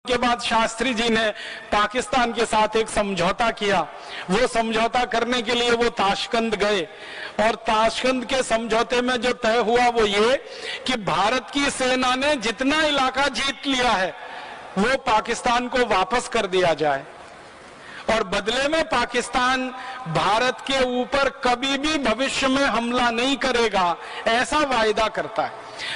के बाद शास्त्री जी ने पाकिस्तान के साथ एक समझौता किया। वो समझौता करने के लिए वो ताशकंद गए और ताशकंद के समझौते में जो तय हुआ वो ये कि भारत की सेना ने जितना इलाका जीत लिया है वो पाकिस्तान को वापस कर दिया जाए और बदले में पाकिस्तान भारत के ऊपर कभी भी भविष्य में हमला नहीं करेगा, ऐसा वायदा करता है।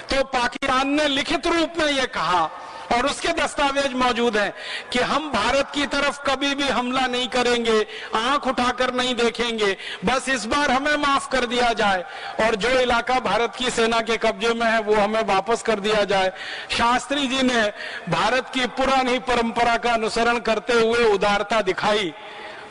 तो पाकिस्तान ने लिखित रूप में यह कहा और उसके दस्तावेज मौजूद हैं कि हम भारत की तरफ कभी भी हमला नहीं करेंगे, आंख उठाकर नहीं देखेंगे, बस इस बार हमें माफ कर दिया जाए और जो इलाका भारत की सेना के कब्जे में है वो हमें वापस कर दिया जाए। शास्त्री जी ने भारत की पुरानी परंपरा का अनुसरण करते हुए उदारता दिखाई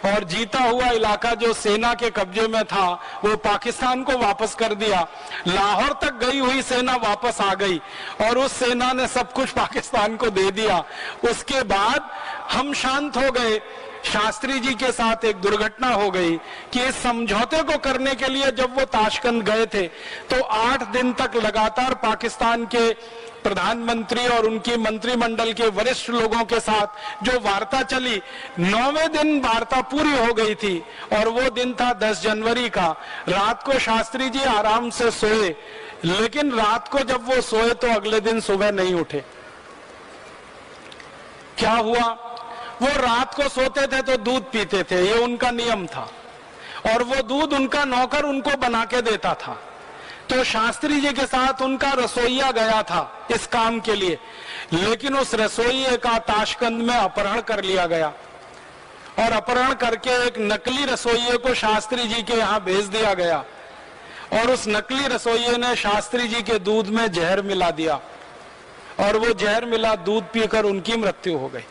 और जीता हुआ इलाका जो सेना के कब्जे में था वो पाकिस्तान को वापस कर दिया। लाहौर तक गई हुई सेना वापस आ गई और उस सेना ने सब कुछ पाकिस्तान को दे दिया। उसके बाद हम शांत हो गए। शास्त्री जी के साथ एक दुर्घटना हो गई कि इस समझौते को करने के लिए जब वो ताशकंद गए थे तो 8 दिन तक लगातार पाकिस्तान के प्रधानमंत्री और उनकी मंत्रिमंडल के वरिष्ठ लोगों के साथ जो वार्ता चली, 9वें दिन वार्ता पूरी हो गई थी और वो दिन था 10 जनवरी का। रात को शास्त्री जी आराम से सोए, लेकिन रात को जब वो सोए तो अगले दिन सुबह नहीं उठे। क्या हुआ? वो रात को सोते थे तो दूध पीते थे, ये उनका नियम था और वो दूध उनका नौकर उनको बना के देता था। तो शास्त्री जी के साथ उनका रसोइया गया था इस काम के लिए, लेकिन उस रसोइये का ताशकंद में अपहरण कर लिया गया और अपहरण करके एक नकली रसोइये को शास्त्री जी के यहाँ भेज दिया गया और उस नकली रसोइये ने शास्त्री जी के दूध में जहर मिला दिया और वो जहर मिला दूध पीकर उनकी मृत्यु हो गई।